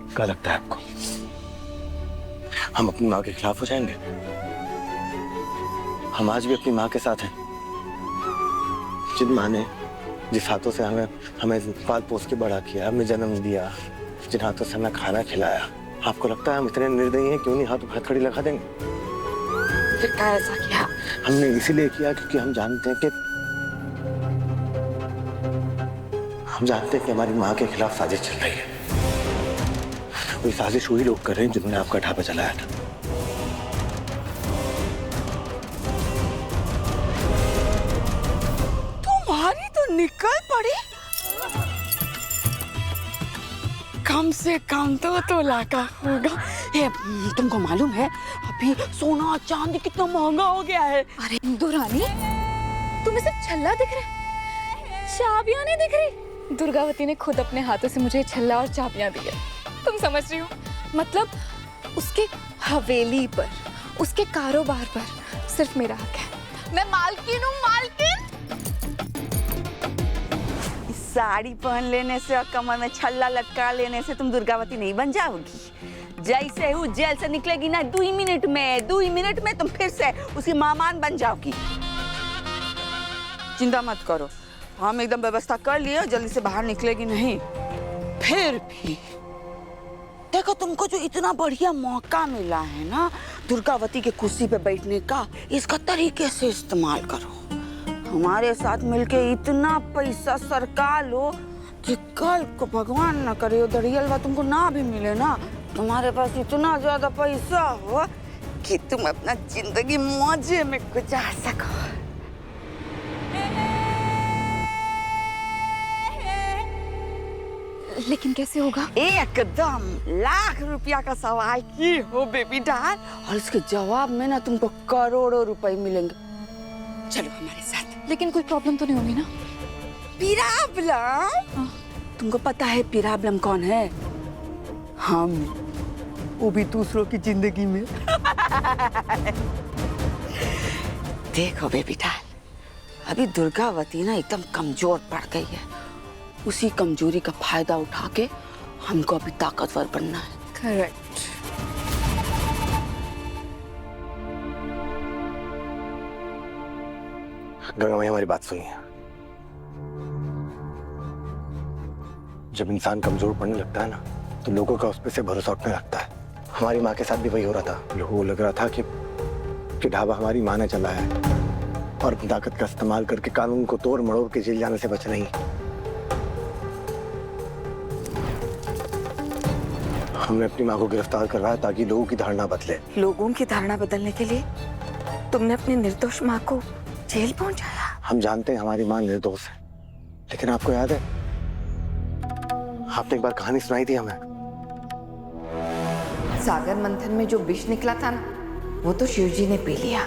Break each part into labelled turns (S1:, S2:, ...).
S1: क्या लगता है आपको हम अपनी माँ के खिलाफ हो जाएंगे? हम आज भी अपनी माँ के साथ हैं। जिन माँ ने जिस हाथों से हमें पाल पोस के बड़ा किया, हमें जन्म दिया, जिन हाथों से हमें खाना खिलाया, आपको लगता है हम इतने निर्दयी हैं? क्यों नहीं हाथ हथकड़ी लगा देंगे?
S2: फिर क्या ऐसा किया?
S1: हमने इसीलिए किया क्योंकि हम जानते हैं कि हमारी माँ के खिलाफ साजिश चल रही है। वही साजिश वही लोग कर रहे हैं जिन्होंने आपका ढाबा चलाया था।
S2: तुम्हारी तो निकल पड़ी। कम से कम तो तोला का होगा। ये तुमको मालूम है अभी सोना चांदी कितना महंगा हो गया है?
S3: अरे इंदु रानी, तुम्हें सिर्फ छल्ला दिख रहा है, चाबियां नहीं दिख रही। दुर्गावती ने खुद अपने हाथों से मुझे छल्ला और चाबियां दी है। तुम समझ रही हो? मतलब उसके हवेली पर, उसके कारोबार पर सिर्फ मेरा हक है। मैं मालकिन हूँ, मालकिन।
S2: साड़ी पहन लेने से और कमर में छल्ला लटका लेने से तुम दुर्गावती नहीं बन जाओगी। जैसे वो जेल से निकलेगी ना 2 मिनट में तुम फिर से उसकी मामान बन जाओगी। चिंता मत करो, हम एकदम व्यवस्था कर लिए, जल्दी से बाहर निकलेगी नहीं। फिर भी देखो, तुमको जो इतना बढ़िया मौका मिला है ना दुर्गावती के कुर्सी पे बैठने का, इसका तरीके से इस्तेमाल करो। हमारे साथ मिलके इतना पैसा सरका लो कि कल को भगवान ना करे दरियलवा तुमको ना भी मिले ना, तुम्हारे पास इतना ज्यादा पैसा हो कि तुम अपना जिंदगी मजे में गुजार सको।
S3: लेकिन कैसे होगा?
S2: एकदम लाख रुपया का सवाल की हो बेबी डाल, और इसके जवाब में ना तुमको करोड़ों रुपए मिलेंगे। चलो हमारे साथ।
S3: लेकिन कोई प्रॉब्लम तो नहीं होगी ना?
S2: पिराबलम? तुमको पता है पिराबलम कौन है? हम, वो भी दूसरों की जिंदगी में। देखो बेबी डाल, अभी दुर्गावती ना एकदम कमजोर पड़ गई है। उसी कमजोरी का फायदा उठा के हमको अभी ताकतवर बनना है।
S3: करेक्ट।
S1: गंगा मैया, हमारी बात सुनिए। जब इंसान कमजोर पड़ने लगता है ना, तो लोगों का उस पे से भरोसा उठने लगता है। हमारी माँ के साथ भी वही हो रहा था। लोगों को लग रहा था कि ढाबा हमारी माँ ने चलाया है और अपनी ताकत का इस्तेमाल करके कानून को तोड़ मड़ोड़ के जेल जाने से बच रही। हमने अपनी माँ को गिरफ्तार करवाया ताकि लोगों की धारणा बदले।
S2: लोगों की धारणा बदलने के लिए तुमने अपनी निर्दोष माँ को जेल पहुंचाया?
S1: हम जानते हैं हमारी माँ निर्दोष है, लेकिन आपको याद है आपने एक बार कहानी सुनाई थी हमें।
S4: सागर मंथन में जो विष निकला था ना, वो तो शिवजी ने पी लिया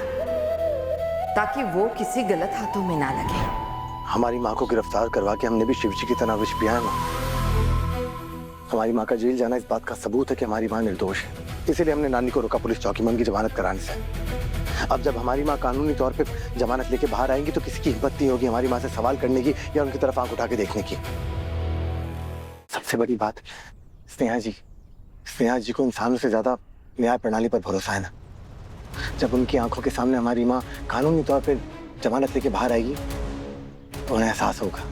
S4: ताकि वो किसी गलत हाथों में ना लगे।
S1: हमारी माँ को गिरफ्तार करवा के हमने भी शिवजी की तरह विष पिया है माँ। हमारी माँ का जेल जाना इस बात का सबूत है कि हमारी माँ निर्दोष है। इसीलिए हमने नानी को रोका पुलिस चौकी में उनकी जमानत कराने से। अब जब हमारी माँ कानूनी तौर पे जमानत लेके बाहर आएंगी तो किसी की हिम्मत नहीं होगी हमारी माँ से सवाल करने की या उनकी तरफ आंख उठा के देखने की। सबसे बड़ी बात स्नेहा जी को इंसानों से ज्यादा न्याय प्रणाली पर भरोसा है ना। जब उनकी आंखों के सामने हमारी माँ कानूनी तौर पे जमानत लेके बाहर आएगी तो उन्हें एहसास होगा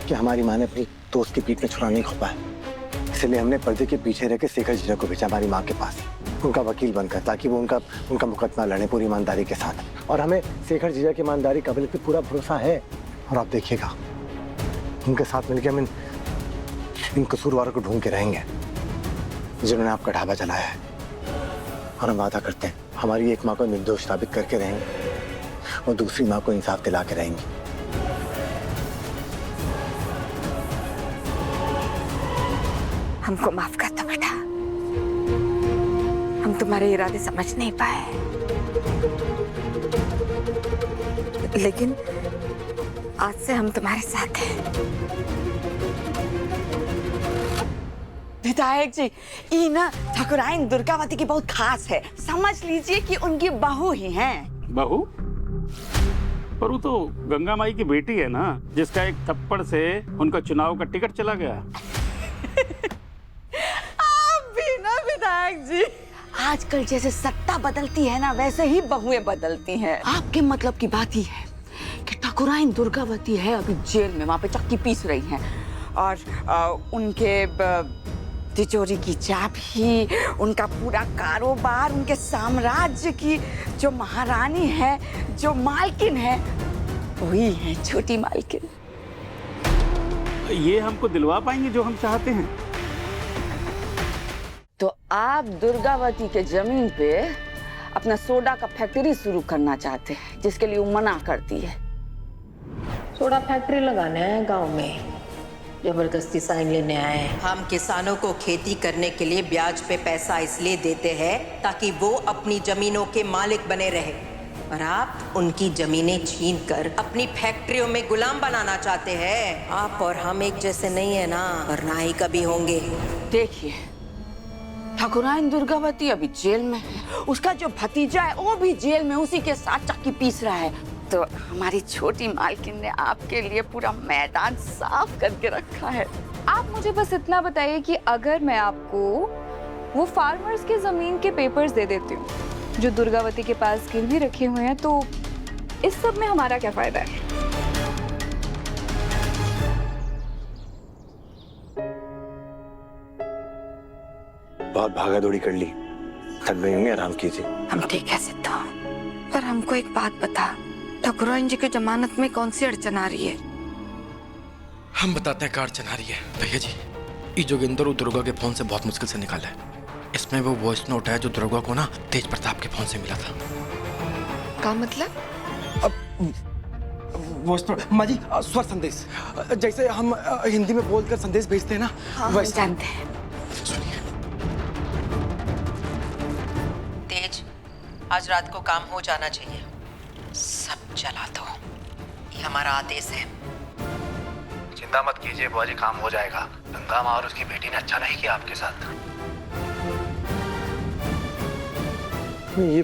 S1: कि हमारी माँ ने अपनी दोस्त की पीठ में छुरा नहीं खोपा है। इसलिए हमने पर्दे के पीछे रह के शेखर जीजा को भेजा हमारी माँ के पास, उनका वकील बनकर, ताकि वो उनका मुकदमा लड़े पूरी ईमानदारी के साथ। और हमें शेखर जीजा की ईमानदारी काबिलियत पे पूरा भरोसा है। और आप देखिएगा उनके साथ मिलकर हम इन कसूरवारों को ढूंढ के रहेंगे जिन्होंने आपका ढाबा चलाया है। और हम वादा करते हैं हमारी एक माँ को निर्दोष साबित करके रहेंगे और दूसरी माँ को इंसाफ दिला के रहेंगे।
S2: हमको माफ कर दो बेटा, हम तुम्हारे इरादे समझ नहीं पाए, लेकिन आज से हम तुम्हारे साथ हैं। विधायक जी, ये ना ठाकुराइन दुर्गावती की बहुत खास है, समझ लीजिए कि उनकी बहू ही हैं।
S5: बहू? पर वो तो गंगा माई की बेटी है ना, जिसका एक थप्पड़ से उनका चुनाव का टिकट चला गया।
S2: आजकल जैसे सत्ता बदलती है ना, वैसे ही बहुएं बदलती हैं। आपके मतलब की बात ही है कि ठाकुराइन दुर्गावती है अभी जेल में, वहां पे चक्की पीस रही हैं और उनके तिजोरी की चाबी, उनका पूरा कारोबार, उनके साम्राज्य की जो महारानी है, जो मालकिन है, वही है छोटी मालकिन।
S5: ये हमको दिलवा पाएंगे जो हम चाहते हैं?
S2: तो आप दुर्गावती के जमीन पे अपना सोडा का फैक्ट्री शुरू करना चाहते हैं, जिसके लिए वो मना करती है।
S6: सोडा फैक्ट्री लगाना है गांव में, जबरदस्ती साइन लेने आए हैं।
S7: हम किसानों को खेती करने के लिए ब्याज पे पैसा इसलिए देते हैं ताकि वो अपनी जमीनों के मालिक बने रहे, और आप उनकी जमीनें छीन कर अपनी फैक्ट्रियों में गुलाम बनाना चाहते हैं। आप और हम एक जैसे नहीं है ना, और ना ही कभी होंगे।
S2: देखिए, ठाकुराइन दुर्गावती अभी जेल में है, उसका जो भतीजा है वो भी जेल में उसी के साथ चक्की पीस रहा है। तो हमारी छोटी मालकिन ने आपके लिए पूरा मैदान साफ करके रखा है।
S3: आप मुझे बस इतना बताइए कि अगर मैं आपको वो फार्मर्स की जमीन के पेपर्स दे देती हूँ जो दुर्गावती के पास गिरवी रखे हुए हैं, तो इस सब में हमारा क्या फायदा है?
S1: बहुत भागा दौड़ी कर ली, थक गई होंगे, आराम कीजिए।
S4: हम ठीक है सिद्धू, पर हमको एक बात बता, ठाकुराइन जी की जमानत में कौन सी अड़चन आ रही है?
S8: हम बताते हैं, कार चला रही है। भैया जी, ये जोगिंदर और दुर्गा के फोन से बहुत मुश्किल से निकाला है। इसमें वो वॉइस नोट है जो दुर्गा को ना तेज प्रताप के फोन से मिला था।
S4: का मतलब?
S8: वॉइस नोट माँ जी, स्वर संदेश, जैसे हम हिंदी में बोलकर संदेश भेजते हैं ना, वैसे।
S4: जानते हैं।
S7: तेज, आज रात को काम हो जाना चाहिए। सब जला दो, ये हमारा आदेश है।
S9: चिंता मत कीजिए बुआ जी, काम हो जाएगा। गंगा माँ और उसकी बेटी ने अच्छा नहीं किया आपके साथ।
S1: ये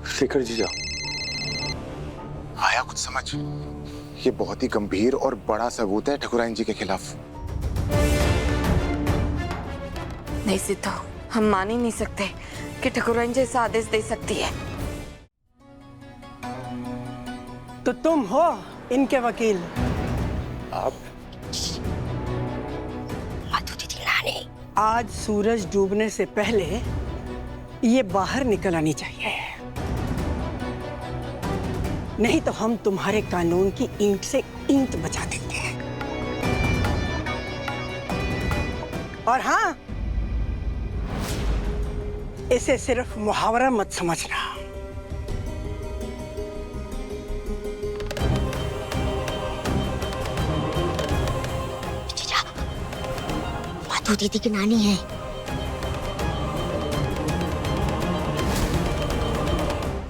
S1: शेखर जीजा
S10: आया कुछ समझ? ये बहुत ही गंभीर और बड़ा सबूत है ठाकुराइन जी के खिलाफ।
S4: नहीं सिद्धू, हम मान ही नहीं सकते कि ठाकुराइन जी ऐसा आदेश दे सकती है।
S11: तो तुम हो इनके वकील?
S10: आप
S11: आज सूरज डूबने से पहले ये बाहर निकल आनी चाहिए, नहीं तो हम तुम्हारे कानून की ईंट से ईंट बचा देंगे। और हाँ, इसे सिर्फ मुहावरा मत समझना।
S12: माधु दीदी की नानी है।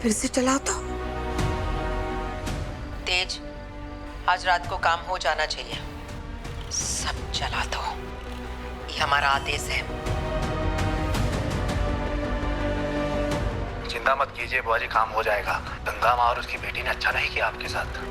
S4: फिर से चलाओ तो।
S7: तेज, आज रात को काम हो जाना चाहिए। सब जला दो, ये हमारा आदेश है।
S9: चिंता मत कीजिए बुआ जी, काम हो जाएगा। गंगा माँ और उसकी बेटी ने अच्छा नहीं किया आपके साथ।